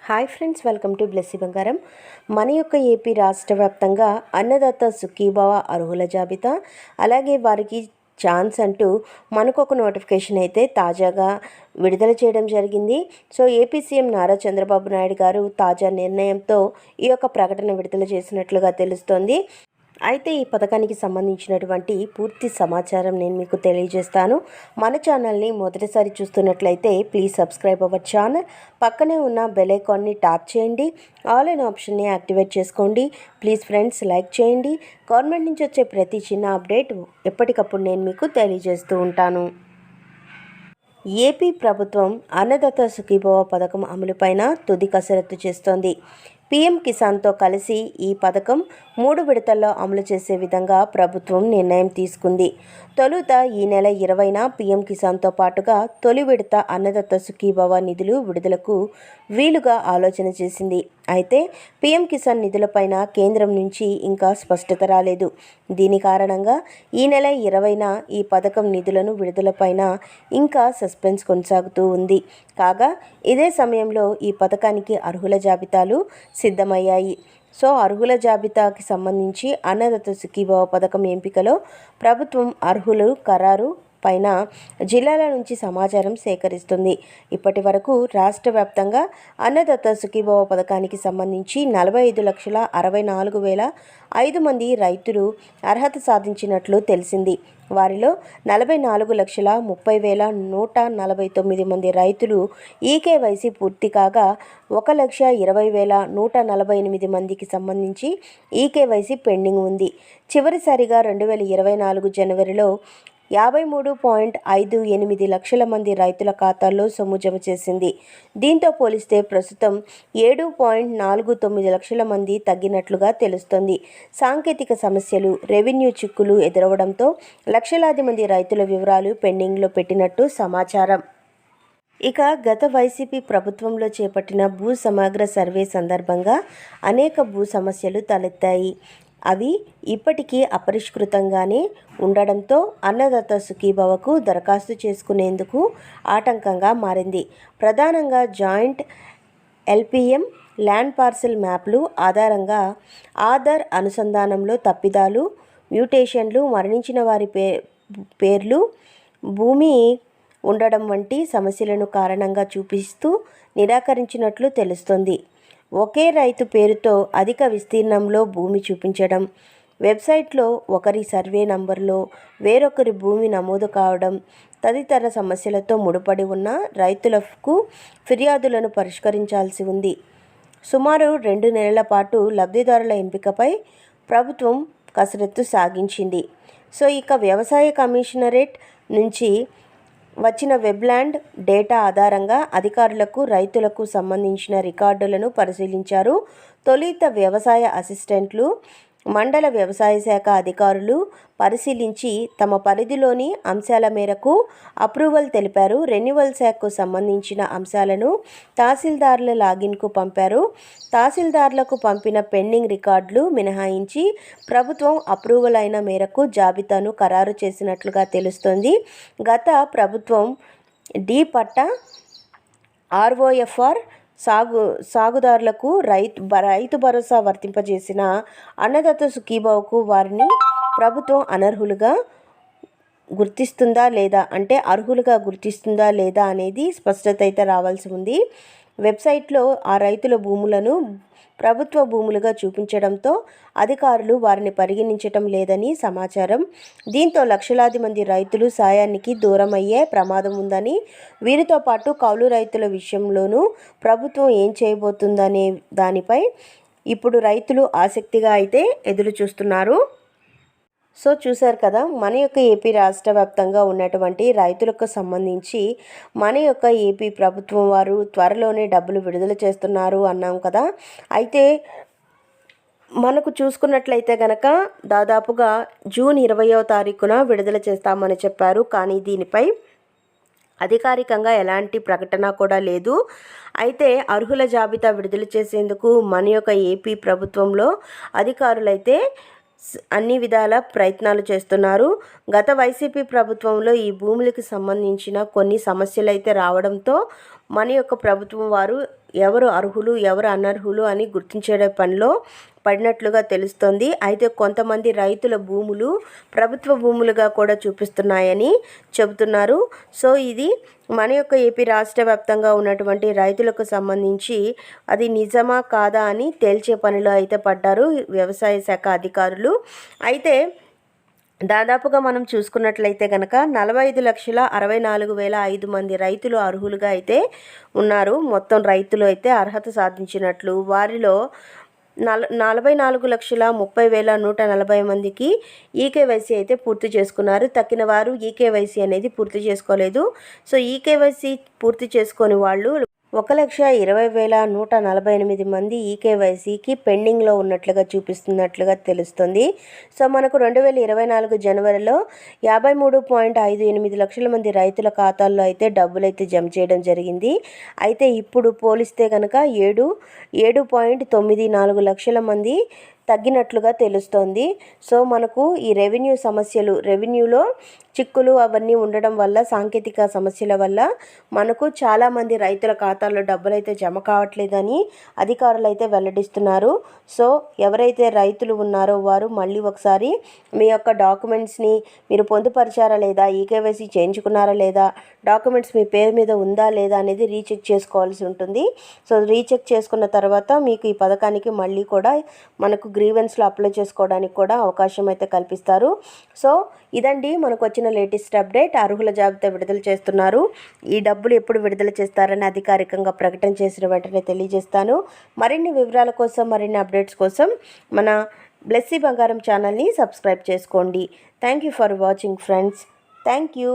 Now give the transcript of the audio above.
Hi friends, welcome to Blessy బంగారం. మన యొక్క ఏపీ రాష్ట్ర వ్యాప్తంగా అన్నదాత సుఖీభవ అర్హుల జాబితా, అలాగే వారికి ఛాన్స్ అంటూ మనకు ఒక నోటిఫికేషన్ అయితే తాజాగా విడుదల చేయడం జరిగింది. So AP CM Nara Chandrababu Naidu గారు తాజా నిర్ణయంతో ఈ యొక్క ప్రకటన విడుదల చేసినట్లుగా తెలుస్తోంది. అయితే ఈ పథకానికి సంబంధించినటువంటి పూర్తి సమాచారం నేను మీకు తెలియజేస్తాను. మన ఛానల్ని మొదటిసారి చూస్తున్నట్లయితే ప్లీజ్ సబ్స్క్రైబ్ అవర్ ఛానల్. పక్కనే ఉన్న బెల్ ఐకాన్ని ట్యాప్ చేయండి, ఆల్ అనే ఆప్షన్ని యాక్టివేట్ చేసుకోండి. ప్లీజ్ ఫ్రెండ్స్ లైక్ చేయండి. గవర్నమెంట్ నుంచి వచ్చే ప్రతి చిన్న అప్డేట్ ఎప్పటికప్పుడు నేను మీకు తెలియజేస్తూ ఉంటాను. ఏపీ ప్రభుత్వం అన్నదాత సుఖీభవ పథకం అమలుపైన తుది కసరత్తు చేస్తోంది. పీఎం కిసాన్తో కలిసి ఈ పథకం 3 విడతల్లో అమలు చేసే విధంగా ప్రభుత్వం నిర్ణయం తీసుకుంది. తొలుత ఈ నెల 20న పీఎం కిసాన్తో పాటుగా తొలి విడత అన్నదాత సుఖీభవ నిధులు విడుదలకు వీలుగా ఆలోచన చేసింది. అయితే పీఎం కిసాన్ నిధులపైన కేంద్రం నుంచి ఇంకా స్పష్టత రాలేదు. దీని కారణంగా ఈ నెల 20న ఈ పథకం నిధులను విడుదలపైన ఇంకా సస్పెన్స్ కొనసాగుతూ ఉంది. కాగా ఇదే సమయంలో ఈ పథకానికి అర్హుల జాబితాలు సిద్ధమయ్యాయి. సో అర్హుల జాబితాకి సంబంధించి అన్నదాత సుఖీభవ పథకం ఎంపికలో ప్రభుత్వం అర్హులు ఖరారు పైన జిల్లాల నుంచి సమాచారం సేకరిస్తుంది. ఇప్పటి వరకు రాష్ట్ర వ్యాప్తంగా అన్నదాత సుఖీభవ పథకానికి సంబంధించి 45,64,005 మంది రైతులు అర్హత సాధించినట్లు తెలిసింది. వారిలో 44,30,149 మంది రైతులు ఈకేవైసీ పూర్తి కాగా 1,20,148 మందికి సంబంధించి ఈకేవైసీ పెండింగ్ ఉంది. చివరిసారిగా 2024 జనవరిలో 53.58 లక్షల మంది రైతుల ఖాతాల్లో సొమ్ము జమ చేసింది. దీంతో పోలిస్తే ప్రస్తుతం 7.49 లక్షల మంది తగ్గినట్లుగా తెలుస్తోంది. సాంకేతిక సమస్యలు, రెవెన్యూ చిక్కులు ఎదురవడంతో లక్షలాది మంది రైతుల వివరాలు పెండింగ్లో పెట్టినట్టు సమాచారం. ఇక గత వైసీపీ ప్రభుత్వంలో చేపట్టిన భూ సమగ్ర సర్వే సందర్భంగా అనేక భూ సమస్యలు తలెత్తాయి. అవి ఇప్పటికీ అపరిష్కృతంగానే ఉండడంతో అన్నదాత సుఖీభవకు దరఖాస్తు చేసుకునేందుకు ఆటంకంగా మారింది. ప్రధానంగా జాయింట్ ఎల్పిఎం, ల్యాండ్ పార్సెల్ మ్యాప్లు ఆధారంగా ఆధార్ అనుసంధానంలో తప్పిదాలు, మ్యూటేషన్లు, మరణించిన వారి పేర్లు, భూమి ఉండడం వంటి సమస్యలను కారణంగా చూపిస్తూ నిరాకరించినట్లు తెలుస్తోంది. ఒకే రైతు పేరుతో అధిక విస్తీర్ణంలో భూమి చూపించడం, వెబ్సైట్లో ఒకరి సర్వే నంబర్లో వేరొకరి భూమి నమోదు కావడం తదితర సమస్యలతో ముడిపడి ఉన్న రైతులకు ఫిర్యాదులను పరిష్కరించాల్సి ఉంది. సుమారు 2 నెలల పాటు లబ్ధిదారుల ఎంపికపై ప్రభుత్వం కసరత్తు సాగించింది. సో ఇక వ్యవసాయ కమిషనరేట్ నుంచి వచ్చిన వెబ్లాండ్ డేటా ఆధారంగా అధికారులకు రైతులకు సంబంధించిన రికార్డులను పరిశీలించారు. తొలుత వ్యవసాయ అసిస్టెంట్లు, మండల వ్యవసాయ శాఖ అధికారులు పరిశీలించి తమ పరిధిలోని అంశాల మేరకు అప్రూవల్ తెలిపారు. రెన్యువల్ శాఖకు సంబంధించిన అంశాలను తహసీల్దార్ల లాగిన్కు పంపారు. తహసీల్దార్లకు పంపిన పెండింగ్ రికార్డులు మినహాయించి ప్రభుత్వం అప్రూవల్ అయిన మేరకు జాబితాను ఖరారు చేసినట్లుగా తెలుస్తోంది. గత ప్రభుత్వం పట్టా ఆర్ఓఎఫ్ఆర్ సాగుదారులకు రైతు భరోసా వర్తింపజేసిన అన్నదాత సుఖీభవకు వారిని ప్రభుత్వం అనర్హులుగా గుర్తిస్తుందా లేదా అంటే అర్హులుగా గుర్తిస్తుందా లేదా అనేది స్పష్టత అయితే రావాల్సి ఉంది. వెబ్సైట్లో ఆ రైతుల భూములను ప్రభుత్వ భూములుగా చూపించడంతో అధికారులు వారిని పరిగణించటం లేదని సమాచారం. దీంతో లక్షలాది మంది రైతులు సాయానికి దూరమయ్యే ప్రమాదం ఉందని, వీరితో పాటు కౌలు రైతుల విషయంలోనూ ప్రభుత్వం ఏం చేయబోతుందనే దానిపై ఇప్పుడు రైతులు ఆసక్తిగా అయితే ఎదురు చూస్తున్నారు. సో చూశారు కదా, మన యొక్క ఏపీ రాష్ట్ర వ్యాప్తంగా ఉన్నటువంటి రైతులకు సంబంధించి మన యొక్క ఏపీ ప్రభుత్వం వారు త్వరలోనే డబ్బులు విడుదల చేస్తున్నారు అన్నాం కదా. అయితే మనకు చూసుకున్నట్లయితే కనుక దాదాపుగా జూన్ 20వ తారీఖున విడుదల చేస్తామని చెప్పారు. కానీ దీనిపై అధికారికంగా ఎలాంటి ప్రకటన కూడా లేదు. అయితే అర్హుల జాబితా విడుదల చేసేందుకు మన యొక్క ఏపీ ప్రభుత్వంలో అధికారులైతే అన్ని విధాల ప్రయత్నాలు చేస్తున్నారు. గత వైసీపీ ప్రభుత్వంలో ఈ భూములకు సంబంధించిన కొన్ని సమస్యలు అయితే రావడంతో మన యొక్క ప్రభుత్వం వారు ఎవరు అర్హులు ఎవరు అనర్హులు అని గుర్తించే పనిలో పడినట్లుగా తెలుస్తోంది. అయితే కొంతమంది రైతుల భూములు ప్రభుత్వ భూములుగా కూడా చూపిస్తున్నాయని చెబుతున్నారు. సో ఇది మన యొక్క ఏపీ రాష్ట్ర వ్యాప్తంగా ఉన్నటువంటి రైతులకు సంబంధించి అది నిజమా కాదా అని తేల్చే పనిలో అయితే పడ్డారు వ్యవసాయ శాఖ అధికారులు. అయితే దాదాపుగా మనం చూసుకున్నట్లయితే కనుక 45,64,500 మంది రైతులు అర్హులుగా అయితే ఉన్నారు. మొత్తం రైతులు అయితే అర్హత సాధించినట్లు. వారిలో 44,30,140 మందికి ఈకేవైసీ అయితే పూర్తి చేసుకున్నారు. తక్కిన వారు ఈకేవైసీ అనేది పూర్తి చేసుకోలేదు. సో ఈకేవైసీ పూర్తి చేసుకొని వాళ్ళు 1,20,148 మంది ఈకేవైసీకి పెండింగ్లో ఉన్నట్లుగా చూపిస్తున్నట్లుగా తెలుస్తుంది. సో మనకు 2024 జనవరిలో 53.58 లక్షల మంది రైతుల ఖాతాల్లో అయితే డబ్బులు అయితే జమ చేయడం జరిగింది. అయితే ఇప్పుడు పోలిస్తే కనుక 7.94 లక్షల మంది తగ్గినట్లుగా తెలుస్తోంది. సో మనకు ఈ రెవెన్యూలో చిక్కులు అవన్నీ ఉండడం వల్ల సాంకేతిక సమస్యల వల్ల మనకు చాలామంది రైతుల ఖాతాల్లో డబ్బులు అయితే జమ కావట్లేదని అధికారులు అయితే వెల్లడిస్తున్నారు. సో ఎవరైతే రైతులు ఉన్నారో వారు మళ్ళీ ఒకసారి మీ యొక్క డాక్యుమెంట్స్ని మీరు పొందుపరిచారా లేదా, ఈకేవైసీ చేయించుకున్నారా లేదా, డాక్యుమెంట్స్ మీ పేరు మీద ఉందా లేదా అనేది రీచెక్ చేసుకోవాల్సి ఉంటుంది. సో రీచెక్ చేసుకున్న తర్వాత మీకు ఈ పథకానికి మళ్ళీ కూడా మనకు గ్రీవెన్స్లో అప్లై చేసుకోవడానికి కూడా అవకాశం అయితే కల్పిస్తారు. సో ఇదండి మనకు వచ్చిన లేటెస్ట్ అప్డేట్. అర్హుల జాబితా విడుదల చేస్తున్నారు. ఈ డబ్బులు ఎప్పుడు విడుదల చేస్తారని అధికారికంగా ప్రకటన చేసిన వెంటనే తెలియజేస్తాను. మరిన్ని వివరాల కోసం మరిన్ని అప్డేట్స్ కోసం మన బ్లెస్సీ బంగారం ఛానల్ని సబ్స్క్రైబ్ చేసుకోండి. Thank you for watching friends. Thank you.